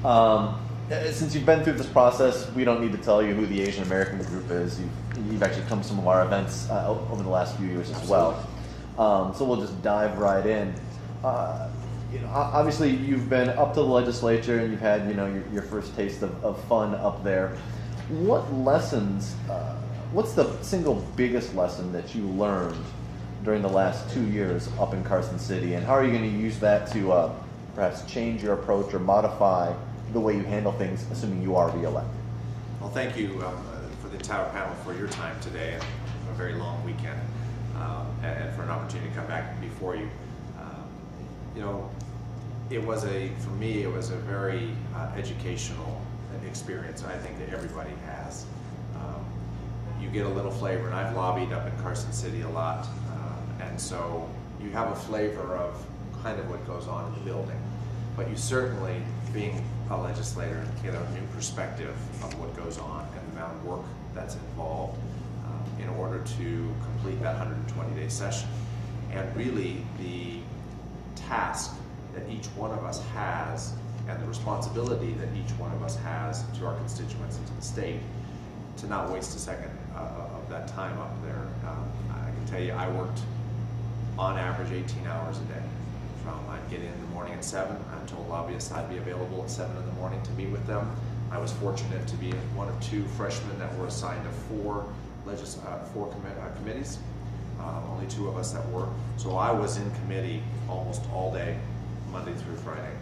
Since you've been through this process, we don't need to tell you who the Asian American group is. You've actually come to some of our events over the last few years as well. So we'll just dive right in. Obviously, you've been up to the legislature and you've had, your first taste of fun up there. What lessons? What's the single biggest lesson that you learned during the last 2 years up in Carson City, and how are you going to use that to perhaps change your approach or modify the way you handle things, assuming you are reelected? Well, thank you for the entire panel for your time today and a very long weekend, and for an opportunity to come back before you. For me, it was a very educational experience, and I think that everybody has. You get a little flavor, and I've lobbied up in Carson City a lot, and so you have a flavor of kind of what goes on in the building. But you certainly, being a legislator, get a new perspective of what goes on and the amount of work that's involved in order to complete that 120-day session. And really, the task that each one of us has and the responsibility that each one of us has to our constituents and to the state to not waste a second of that time up there. I can tell you, I worked on average 18 hours a day. I'd get in the morning at 7. I told lobbyists I'd be available at 7 in the morning to meet with them. I was fortunate to be one of 2 freshmen that were assigned to 4 committees. Only 2 of us that were. So I was in committee almost all day, Monday through Friday.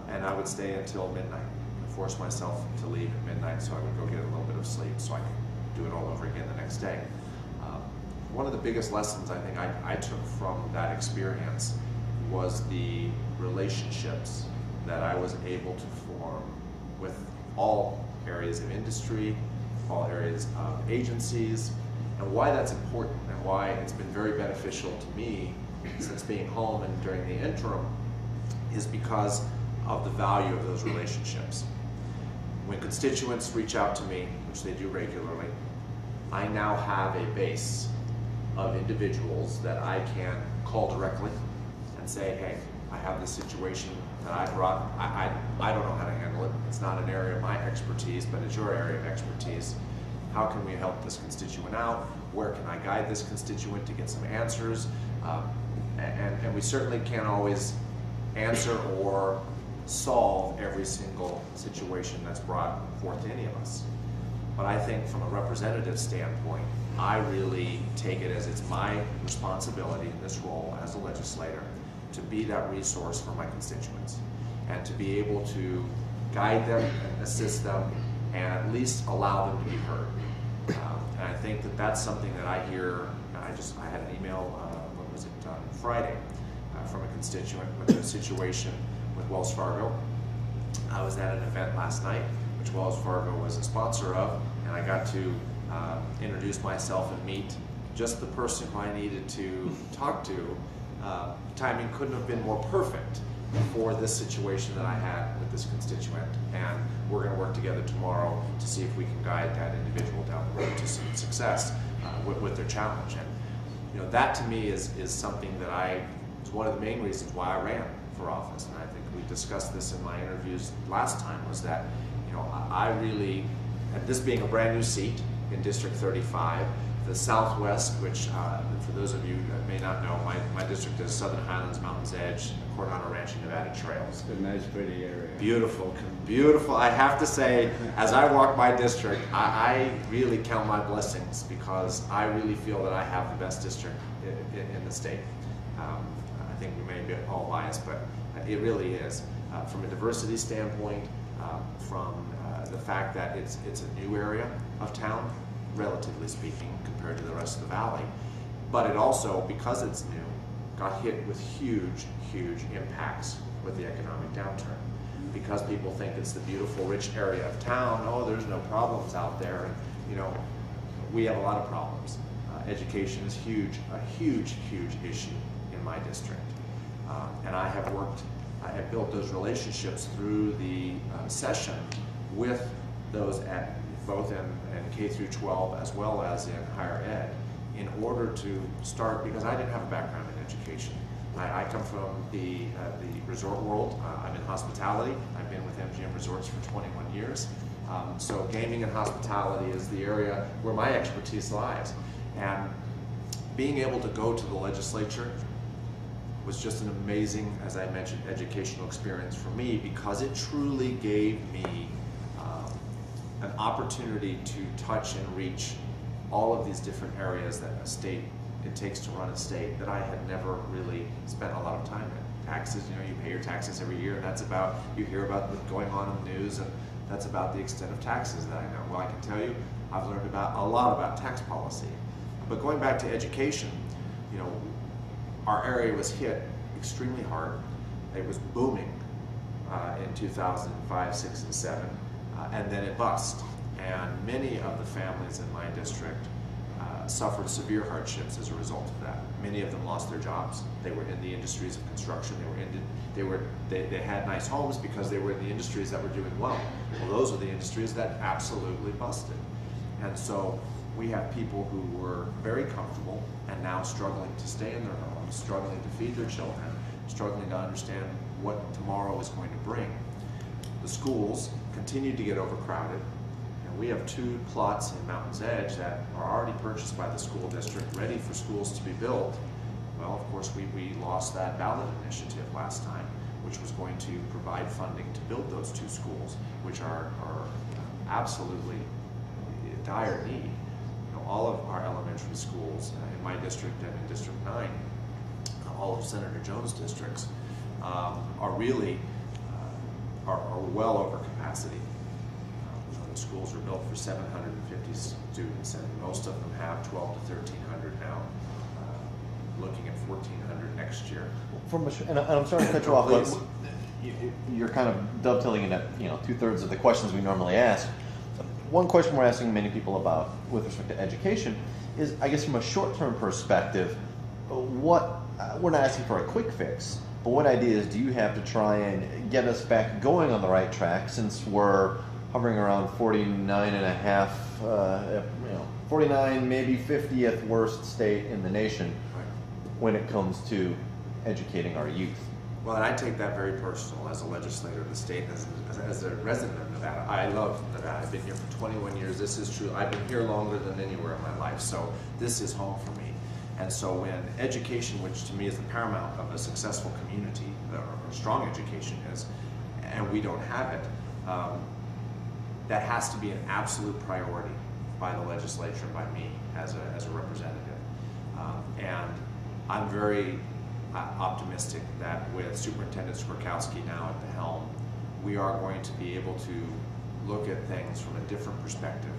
And I would stay until midnight. I forced myself to leave at midnight so I would go get a little bit of sleep so I could do it all over again the next day. One of the biggest lessons I think I took from that experience was the relationships that I was able to form with all areas of industry, all areas of agencies, and why that's important and why it's been very beneficial to me since being home and during the interim is because of the value of those relationships. When constituents reach out to me, which they do regularly, I now have a base of individuals that I can call directly and say, hey, I have this situation that I brought. I don't know how to handle it. It's not an area of my expertise, but it's your area of expertise. How can we help this constituent out? Where can I guide this constituent to get some answers? And we certainly can't always answer or solve every single situation that's brought forth to any of us. But I think from a representative standpoint, I really take it as it's my responsibility in this role as a legislator to be that resource for my constituents and to be able to guide them and assist them and at least allow them to be heard. And I think that that's something that I hear. I had an email, Friday, from a constituent with a situation with Wells Fargo. I was at an event last night, which Wells Fargo was a sponsor of, and I got to introduce myself and meet just the person who I needed to talk to. Timing couldn't have been more perfect for this situation that I had with this constituent, and we're going to work together tomorrow to see if we can guide that individual down the road to some success with their challenge. And that to me is something that is one of the main reasons why I ran for office, and I think we discussed this in my interviews last time, was that I really, and this being a brand new seat in District 35, the Southwest, which for those of you that may not know, my district is Southern Highlands, Mountains Edge, Coronado Ranch, and Nevada Trails. It's a nice, pretty area. Beautiful, beautiful. I have to say, as I walk my district, I really count my blessings because I really feel that I have the best district in the state. I think we may be all biased, but it really is. From a diversity standpoint, from the fact that it's a new area of town, relatively speaking, compared to the rest of the valley. But it also, because it's new, got hit with huge, huge impacts with the economic downturn. Because people think it's the beautiful, rich area of town, oh, there's no problems out there. And, we have a lot of problems. Education is a huge, huge issue in my district. And I have built those relationships through the session with those both in K through 12 as well as in higher ed, in order to start, because I didn't have a background in education. I come from the resort world. I'm in hospitality. I've been with MGM Resorts for 21 years. So gaming and hospitality is the area where my expertise lies. And being able to go to the legislature was just an amazing, as I mentioned, educational experience for me, because it truly gave me an opportunity to touch and reach all of these different areas that it takes to run a state that I had never really spent a lot of time in. Taxes, you pay your taxes every year, and that's about, you hear about what's going on in the news, and that's about the extent of taxes that I know. Well, I can tell you, I've learned a lot about tax policy. But going back to education, our area was hit extremely hard. It was booming in 2005, 6, and 7, and then it bust. And many of the families in my district suffered severe hardships as a result of that. Many of them lost their jobs. They were in the industries of construction. They had nice homes because they were in the industries that were doing well. Well, those are the industries that absolutely busted. And so we have people who were very comfortable and now struggling to stay in their homes, struggling to feed their children, struggling to understand what tomorrow is going to bring. The schools continue to get overcrowded. We have 2 plots in Mountain's Edge that are already purchased by the school district, ready for schools to be built. Well, of course, we lost that ballot initiative last time, which was going to provide funding to build those 2 schools, which are absolutely dire need. All of our elementary schools in my district and in District 9, all of Senator Jones' districts, are really are well over capacity. The schools are built for 750 students, and most of them have 12 to 1,300 now, looking at 1,400 next year. And I'm sorry to cut you off, but you're kind of dovetailing into 2/3 of the questions we normally ask. One question we're asking many people about with respect to education is, I guess from a short-term perspective, we're not asking for a quick fix, but what ideas do you have to try and get us back going on the right track, since we're hovering around 49 and a half, 49, maybe 50th worst state in the nation when it comes to educating our youth? Well, and I take that very personal as a legislator of the state, as a resident of Nevada. I love Nevada. I've been here for 21 years. This is true. I've been here longer than anywhere in my life, so this is home for me. And so when education, which to me is the paramount of a successful community, or strong education is, and we don't have it, that has to be an absolute priority by the legislature and by me as a representative. And I'm very optimistic that with Superintendent Skorkowski now at the helm, we are going to be able to look at things from a different perspective.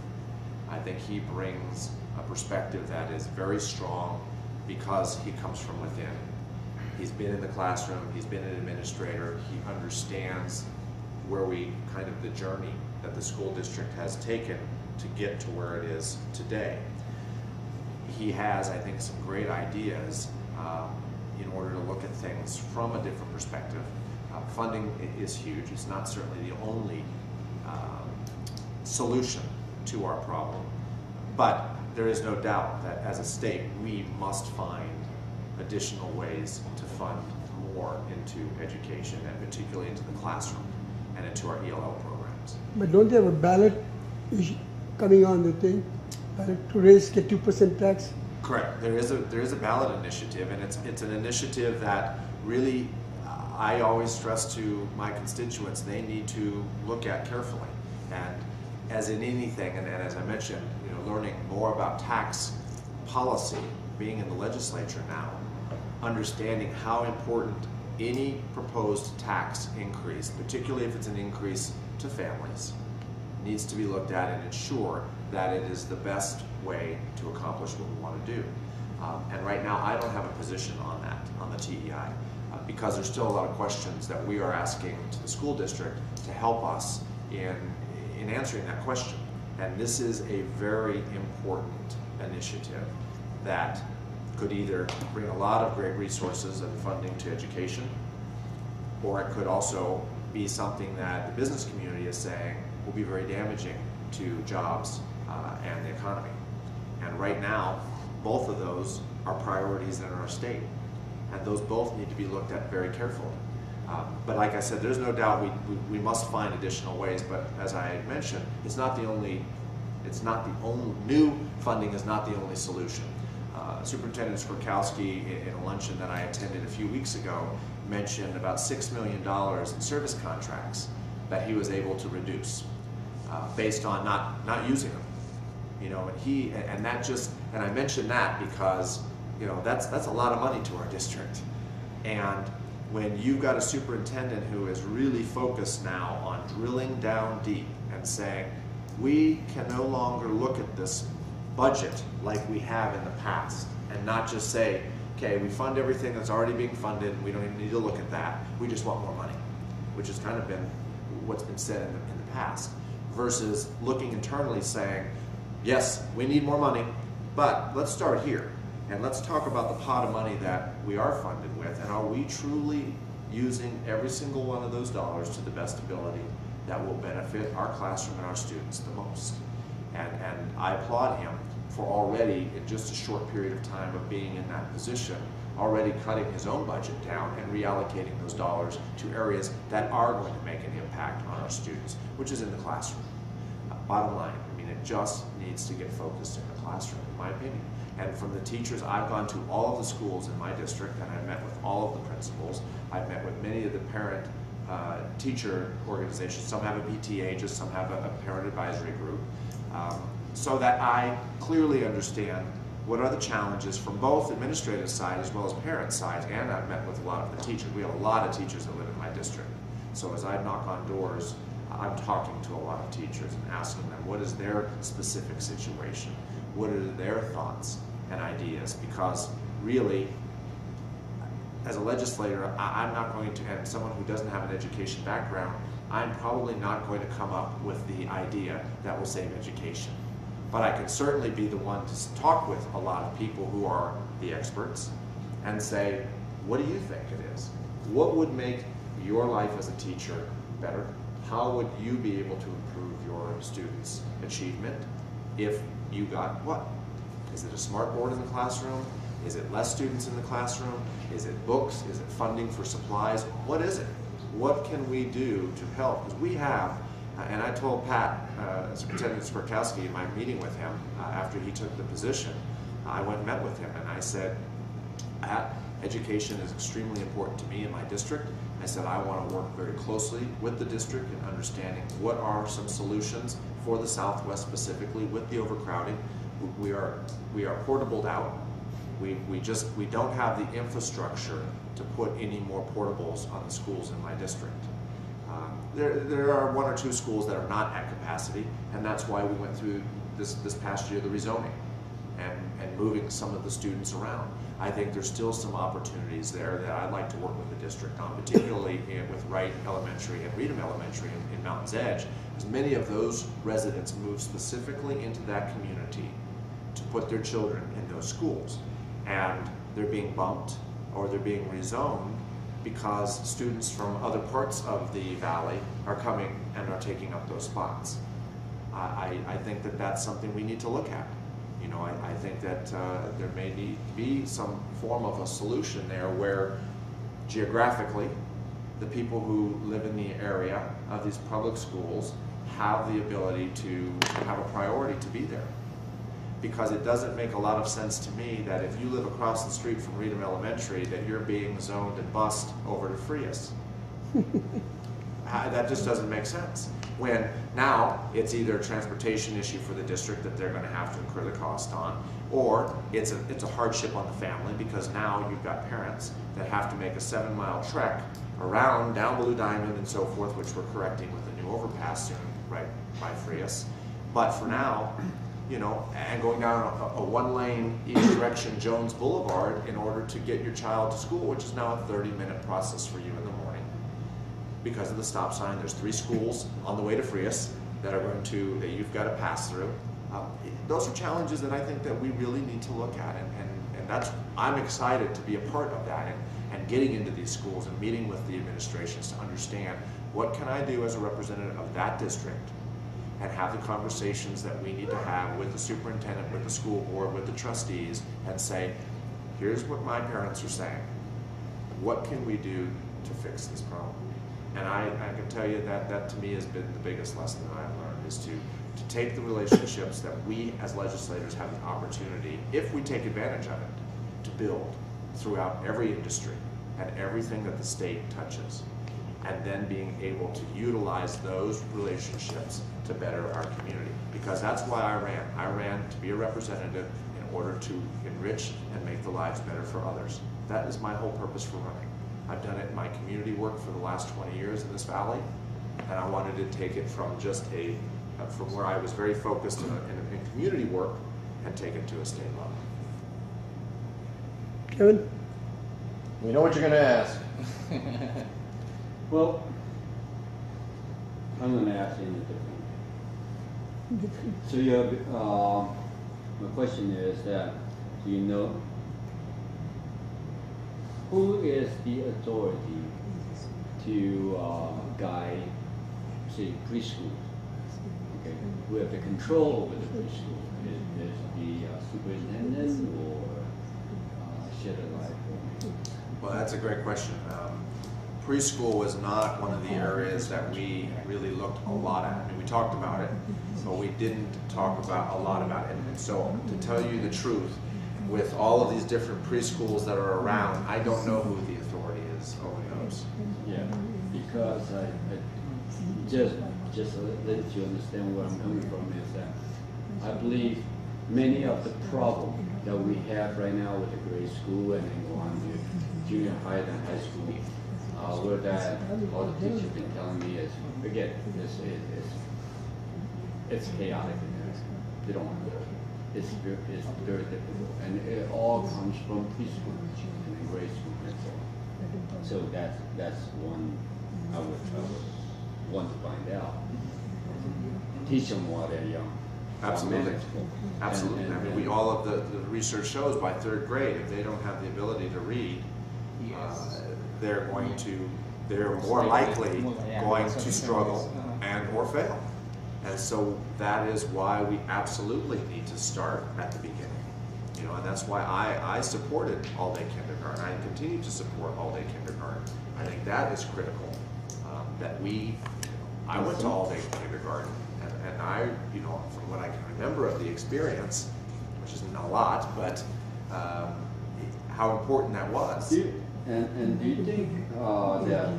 I think he brings a perspective that is very strong because he comes from within. He's been in the classroom, he's been an administrator, he understands where the journey that the school district has taken to get to where it is today. He has, I think, some great ideas in order to look at things from a different perspective. Funding is huge. It's not certainly the only solution to our problem, but there is no doubt that as a state we must find additional ways to fund more into education, and particularly into the classroom and into our ELL programs. But don't they have a ballot coming on the thing to get 2% tax? Correct. There is a ballot initiative, and it's an initiative that really I always stress to my constituents they need to look at carefully. And as in anything, and as I mentioned, learning more about tax policy, being in the legislature now, understanding how important any proposed tax increase, particularly if it's an increase to families, needs to be looked at and ensure that it is the best way to accomplish what we want to do. And right now, I don't have a position on that, on the TEI, because there's still a lot of questions that we are asking to the school district to help us in answering that question. And this is a very important initiative that could either bring a lot of great resources and funding to education, or it could also be something that the business community is saying will be very damaging to jobs and the economy. And right now, both of those are priorities in our state. and those both need to be looked at very carefully. But like I said, there's no doubt we must find additional ways, but as I mentioned, new funding is not the only solution. Superintendent Skorkowski, in a luncheon that I attended a few weeks ago, mentioned about $6 million in service contracts that he was able to reduce based on not using them. And I mentioned that because that's a lot of money to our district. And when you've got a superintendent who is really focused now on drilling down deep and saying, we can no longer look at this budget like we have in the past and not just say, okay, we fund everything that's already being funded, we don't even need to look at that, we just want more money, which has kind of been what's been said in the past, versus looking internally saying, yes, we need more money, but let's start here and let's talk about the pot of money that we are funded with, and are we truly using every single one of those dollars to the best ability that will benefit our classroom and our students the most. And I applaud him for already, in just a short period of time of being in that position, already cutting his own budget down and reallocating those dollars to areas that are going to make an impact on our students, which is in the classroom. Bottom line, it just needs to get focused in the classroom, in my opinion. And from the teachers, I've gone to all of the schools in my district, and I've met with all of the principals. I've met with many of the parent teacher organizations. Some have a PTA, just some have a parent advisory group, so that I clearly understand what are the challenges from both administrative side as well as parent side. And I've met with a lot of the teachers. We have a lot of teachers that live in my district. So as I knock on doors, I'm talking to a lot of teachers and asking them what is their specific situation, what are their thoughts and ideas, because really, as a legislator, I'm not going to, and someone who doesn't have an education background, I'm probably not going to come up with the idea that will save education. But I can certainly be the one to talk with a lot of people who are the experts and say, what do you think it is? What would make your life as a teacher better? How would you be able to improve your students' achievement if you got what? Is it a smart board in the classroom? Is it less students in the classroom? Is it books? Is it funding for supplies? What is it? What can we do to help? Because we have, and I told Pat, Superintendent Skorkowski, in my meeting with him after he took the position, I went and met with him and I said, Pat, education is extremely important to me in my district. I said I want to work very closely with the district in understanding what are some solutions for the Southwest specifically with the overcrowding. We are portabled out. We don't have the infrastructure to put any more portables on the schools in my district. There are one or two schools that are not at capacity, and that's why we went through this past year the rezoning and moving some of the students around. I think there's still some opportunities there that I'd like to work with the district on, particularly with Wright Elementary and Reedham Elementary in Mountain's Edge, as many of those residents move specifically into that community to put their children in those schools. And they're being bumped or they're being rezoned because students from other parts of the valley are coming and are taking up those spots. I think that that's something we need to look at. I think that there may need to be some form of a solution there where geographically the people who live in the area of these public schools have the ability to have a priority to be there. Because it doesn't make a lot of sense to me that if you live across the street from Reedham Elementary that you're being zoned and bused over to Frias. That just doesn't make sense. When now it's either a transportation issue for the district that they're going to have to incur the cost on, or it's a hardship on the family because now you've got parents that have to make a 7-mile trek around down Blue Diamond and so forth, which we're correcting with the new overpass soon, right by Frias. But for now, and going down a one-lane each direction Jones Boulevard in order to get your child to school, which is now a 30-minute process for you in the morning. Because of the stop sign, there's 3 schools on the way to Frias that you've got to pass through. Those are challenges that I think that we really need to look at, and I'm excited to be a part of that and getting into these schools and meeting with the administrations to understand what can I do as a representative of that district and have the conversations that we need to have with the superintendent, with the school board, with the trustees, and say, here's what my parents are saying. what can we do to fix this problem? And I can tell you that to me has been the biggest lesson that I've learned, is to take the relationships that we as legislators have the opportunity, if we take advantage of it, to build throughout every industry and everything that the state touches, and then being able to utilize those relationships to better our community. Because that's why I ran. I ran to be a representative in order to enrich and make the lives better for others. That is my whole purpose for running. I've done it in my community work for the last 20 years in this valley, and I wanted to take it from just from where I was very focused in community work and take it to a state level. Kevin? We know what you're going to ask. Well, I'm going to ask you different. So my question is that, do you know who is the authority to guide, say, preschool? Okay, who have the control over the preschool? Is the superintendent or shed a light for me? Well, that's a great question. Preschool was not one of the areas that we really looked a lot at. I mean, we talked about it, but we didn't talk about a lot about it. And so, to tell you the truth, with all of these different preschools that are around, I don't know who the authority is over those. Yeah, because I just to let you understand where I'm coming from is that I believe many of the problems that we have right now with the grade school and then go on to junior high and high school, where that all the teachers have been telling me is, forget this is it's chaotic in there. They don't want to. It's very difficult, and it all comes from preschool and then grade school and so on. So that's one I would want to find out. Teach them while they're young. Absolutely. Absolutely. And I mean, all of the research shows by third grade, if they don't have the ability to read, they're more likely going to struggle and or fail. And so that is why we absolutely need to start at the beginning. You know, and that's why I supported all-day kindergarten. I continue to support all-day kindergarten. I think that is critical. I went to all-day kindergarten, and I, you know, from what I can remember of the experience, which isn't a lot, but how important that was. And do you think that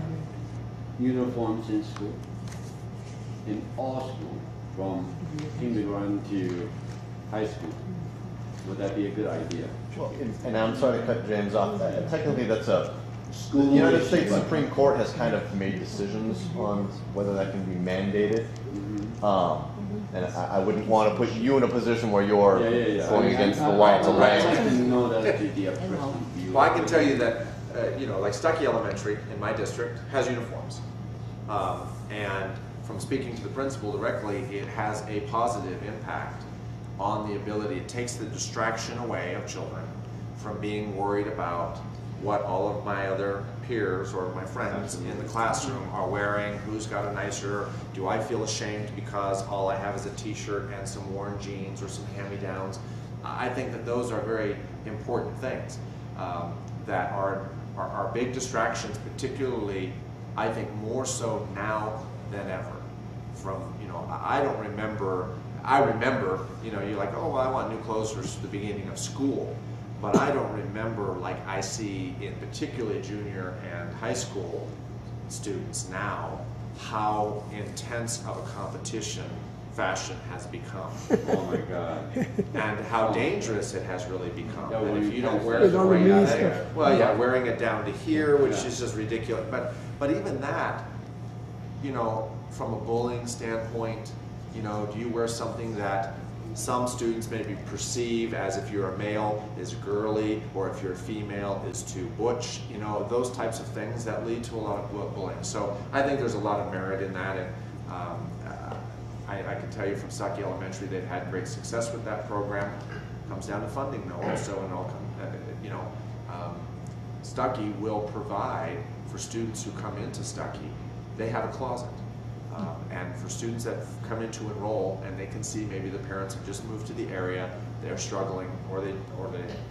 uniforms in school, in all school, from kindergarten to high school, would that be a good idea? Well, and I'm sorry to cut James off. Technically, that's the School United States issue, Supreme Court has kind of made decisions on whether that can be mandated. And I wouldn't want to put you in a position where you're going against the law to I land. didn't know that would be a personal view. Well, I can tell you that, you know, like Stuckey Elementary in my district has uniforms. And from speaking to the principal directly, it has a positive impact on the ability. It takes the distraction away of children from being worried about what all of my other peers or my friends in the classroom are wearing, who's got a nicer, do I feel ashamed because all I have is a t-shirt and some worn jeans or some hand-me-downs. I think that those are very important things that are big distractions, particularly, I think, more so now than ever. From, you know, I remember, you know, you're like, oh, well, I want new clothes for the beginning of school. But I don't remember, like I see in particularly junior and high school students now, how intense of a competition fashion has become. Oh my God. And how dangerous it has really become. Yeah, And if you don't wear With it all the right mini there, stuff. well, yeah, wearing it down to here, which Yeah. is just ridiculous. But even that, you know, from a bullying standpoint, you know, do you wear something that some students maybe perceive as, if you're a male, is girly, or if you're a female, is too butch, you know, those types of things that lead to a lot of bullying. So I think there's a lot of merit in that, and I can tell you from Stuckey Elementary, they've had great success with that program. It comes down to funding, though, also, and you know, Stuckey will provide for students who come into Stuckey, they have a closet. And for students that come in to enroll and they can see maybe the parents have just moved to the area, they're struggling, or they're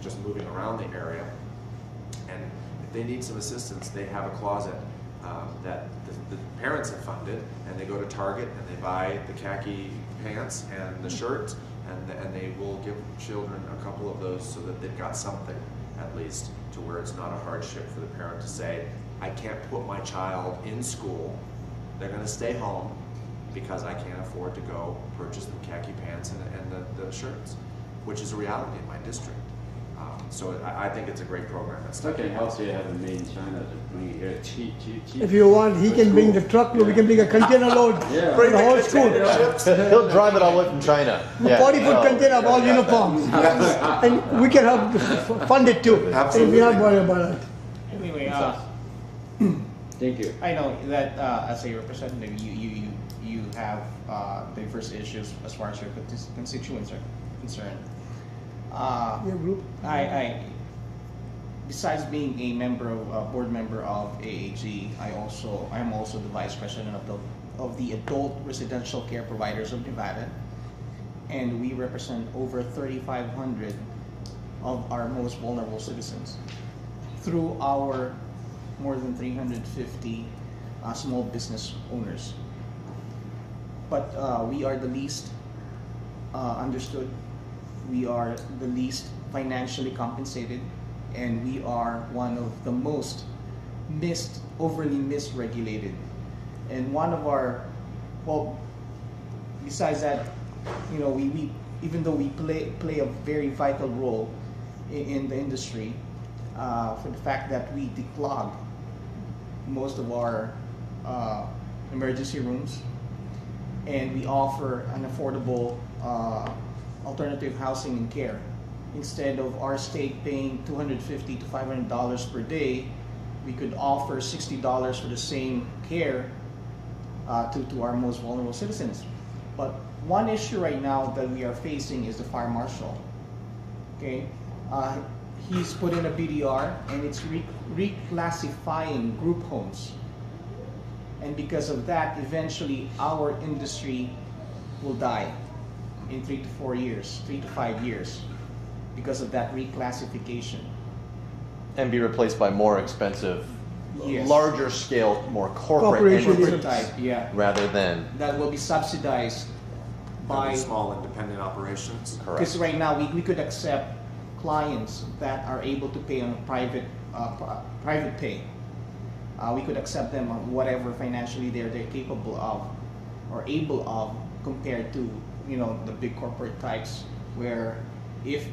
just moving around the area, and they need some assistance, they have a closet that the parents have funded, and they go to Target and they buy the khaki pants and the shirt, and they will give children a couple of those so that they've got something at least, to where it's not a hardship for the parent to say, I can't put my child in school, they're going to stay home because I can't afford to go purchase the khaki pants and the shirts, which is a reality in my district. So I think it's a great program. It's I can help you have a made in China to bring it here cheap. If you want, he can bring the truckload. We can bring a container load Yeah. for the whole school. He'll drive it all the way from China. Yeah. 40-foot container of all uniforms. And we can help fund it too. Absolutely. And we're not worried about it. Anyway, Thank you. I know that as a representative, you have diverse issues as far as your constituents are concerned. Your group. I besides being a board member of AAG, I'm also the vice president of the Adult Residential Care Providers of Nevada, and we represent over 3,500 of our most vulnerable citizens through our more than 350 small business owners. But we are the least understood. We are the least financially compensated, and we are one of the most overly misregulated. And one of our, well, besides that, you know, we even though we play a very vital role in the industry, for the fact that we declog most of our emergency rooms, and we offer an affordable alternative housing and care. Instead of our state paying $250 to $500 per day, we could offer $60 for the same care to our most vulnerable citizens. But one issue right now that we are facing is the fire marshal. Okay, he's put in a BDR, and it's reclassifying group homes. And because of that, eventually our industry will die in 3 to 5 years because of that reclassification. And be replaced by more expensive, Yes. larger scale, more corporate Corporation entities, Type, yeah. rather than That will be subsidized by, small independent operations. correct. because right now we could accept clients that are able to pay on a private pay. We could accept them on whatever financially they're capable of or able of, compared to, you know, the big corporate types, where if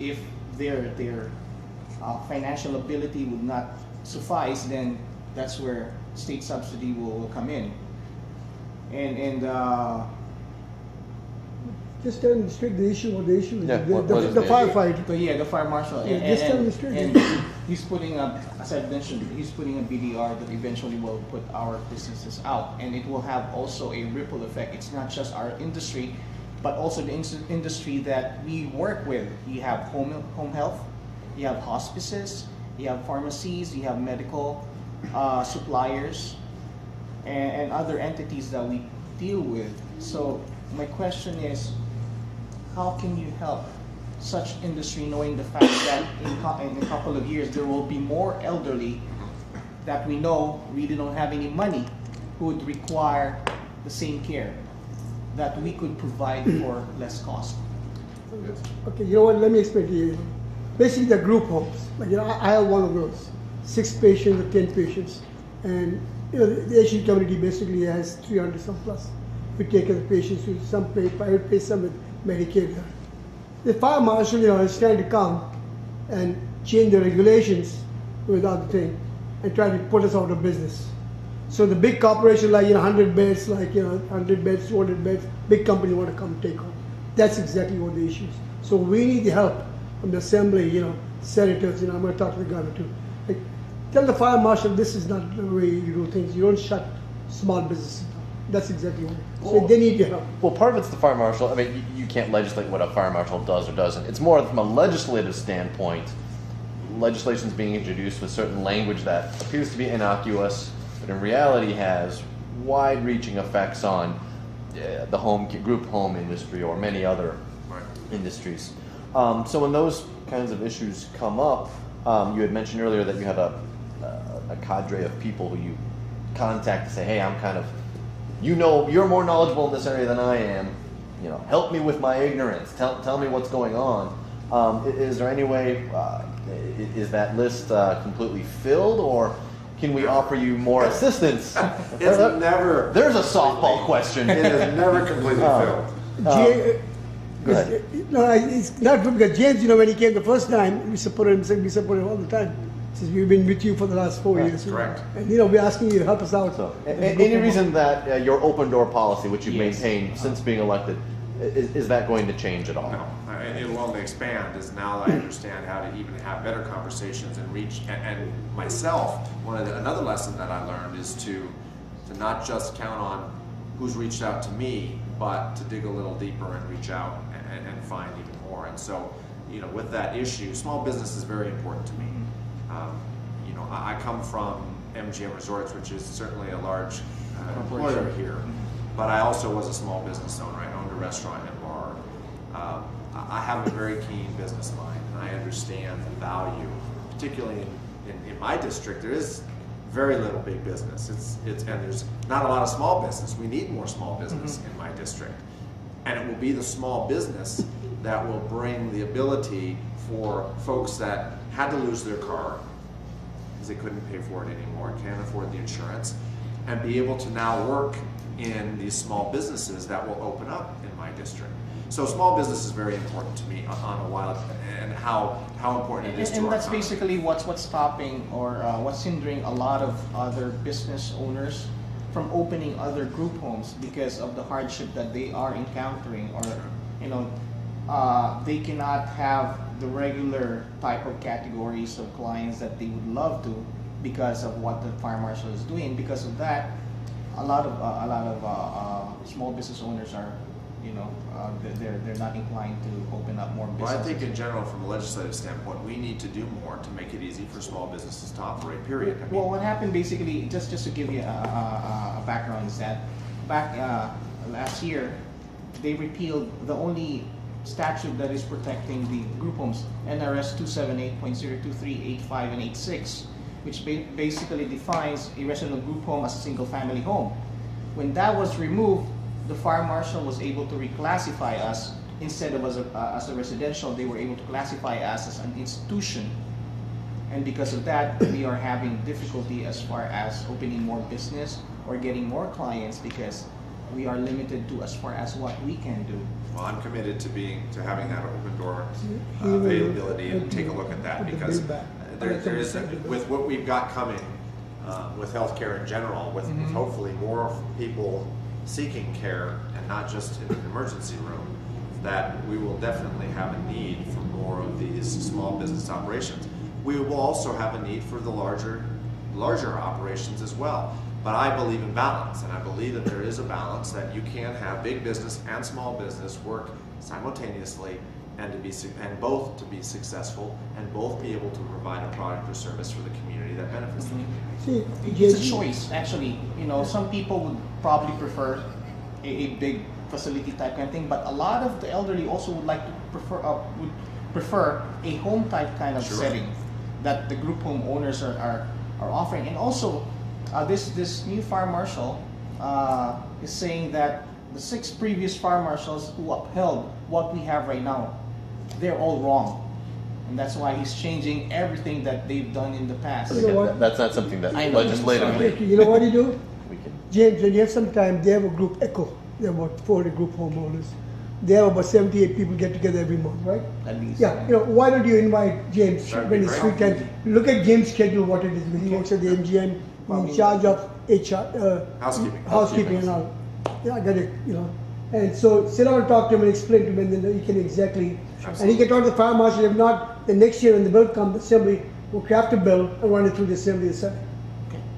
their financial ability would not suffice, then that's where state subsidy will come in. And Just tell them straight the issue. What the issue is? Yeah, what is The the firefight. so yeah, the fire marshal. Yeah, just tell me straight. And he's putting up, as I mentioned, he's putting a BDR that eventually will put our businesses out, and it will have also a ripple effect. It's not just our industry, but also the industry that we work with. You have home health, you have hospices, you have pharmacies, you have medical suppliers, and other entities that we deal with. So my question is, how can you help such industry, knowing the fact that in a couple of years there will be more elderly that we know really don't have any money who would require the same care that we could provide for less cost? Okay, you know what? Let me explain to you. Basically, the group homes. Like, you know, I have one of those, 6 patients or 10 patients, and you know, the Asian community basically has 300 some plus. We take care of the patients with some pay private pay, some with Medicaid. The fire marshal, you know, is trying to come and change the regulations without the thing, and try to put us out of business. So the big corporation, like, you know, 100 beds, like, you know, 100 beds, 200 beds, big company want to come take on. That's exactly what the issue is. So we need the help from the assembly, you know, senators. You know, I'm going to talk to the governor too. Like, tell the fire marshal this is not the way you do things. You don't shut small businesses down. That's exactly what. So they need your help. Well, part of it's the fire marshal. I mean, you can't legislate what a fire marshal does or doesn't. It's more from a legislative standpoint. Legislation's being introduced with certain language that appears to be innocuous, but in reality has wide-reaching effects on the group home industry or many other industries. So when those kinds of issues come up, you had mentioned earlier that you have a a cadre of people who you contact to say, hey, I'm kind of, you're more knowledgeable in this area than I am. Help me with my ignorance. Tell me what's going on. Is there any way? Is that list completely filled, or can we offer you more assistance? It's never. There's a softball question. It is never completely filled. Go ahead. No, it's not good because James, when he came the first time, we supported him all the time. Since we've been with you for the last 4 years. Correct. And we're asking you to help us out. So, any reason that your open door policy, which you've Yes. maintained since being elected, is that going to change at all? No, it will only expand as now I understand how to even have better conversations and reach. And myself, another lesson that I learned is to not just count on who's reached out to me, but to dig a little deeper and reach out and find even more. And so, with that issue, small business is very important to me. I come from MGM Resorts, which is certainly a large employer here, but I also was a small business owner. I owned a restaurant and bar. I have a very keen business mind, and I understand the value, particularly in my district. There is very little big business. And there's not a lot of small business. We need more small business in my district, and it will be the small business that will bring the ability for folks that had to lose their car because they couldn't pay for it anymore, can't afford the insurance, and be able to now work in these small businesses that will open up in my district. So small business is very important to me on a while, and how important it is to our And that's economy. basically what's stopping or what's hindering a lot of other business owners from opening other group homes because of the hardship that they are encountering, or they cannot have the regular type of categories of clients that they would love to because of what the fire marshal is doing. Because of that, a lot of small business owners are, they're not inclined to open up more businesses. Well, I think in general, from a legislative standpoint, we need to do more to make it easy for small businesses to operate, period. I mean, Well, what happened basically, just to give you a background, is that back last year, they repealed the only statute that is protecting the group homes, NRS 278.02385 and 86, which basically defines a residential group home as a single-family home. When that was removed, the fire marshal was able to reclassify us. Instead of as a residential, they were able to classify us as an institution. And because of that, we are having difficulty as far as opening more business or getting more clients because we are limited to as far as what we can do. well, I'm committed to having that open door availability and take a look at that, because there is, with what we've got coming with healthcare in general, with hopefully more people seeking care and not just in an emergency room, that we will definitely have a need for more of these small business operations. We will also have a need for the larger operations as well. But I believe in balance, and I believe that there is a balance that you can have big business and small business work simultaneously, and both to be successful, and both be able to provide a product or service for the community that benefits the community. It's a choice, actually. Some people would probably prefer a big facility type kind of thing, but a lot of the elderly also would like to prefer a home type kind of setting that the group home owners are offering. And also, this new fire marshal is saying that the 6 previous fire marshals who upheld what we have right now, they're all wrong. And that's why he's changing everything that they've done in the past. You know what? That's not something that I know. legislatively You know what you do? we can. James, when you have some time, they have a group ECHO. There are about 40 group homeowners. They have about 78 people get together every month, right? At least. Yeah, why don't you invite James That'd when be it's great. free time? Look at James' schedule, what it is. When he works at the MGM, in charge of HR, housekeeping and all. Yeah, I got it, And so sit down and talk to him and explain to him, and then he can exactly. And he can talk to the fire marshal. If not, the next year when the bill comes, the assembly will craft a bill and run it through the assembly. Okay.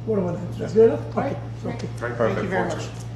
What about that? That's good enough? Right. Okay. Very Thank you very perfect. much.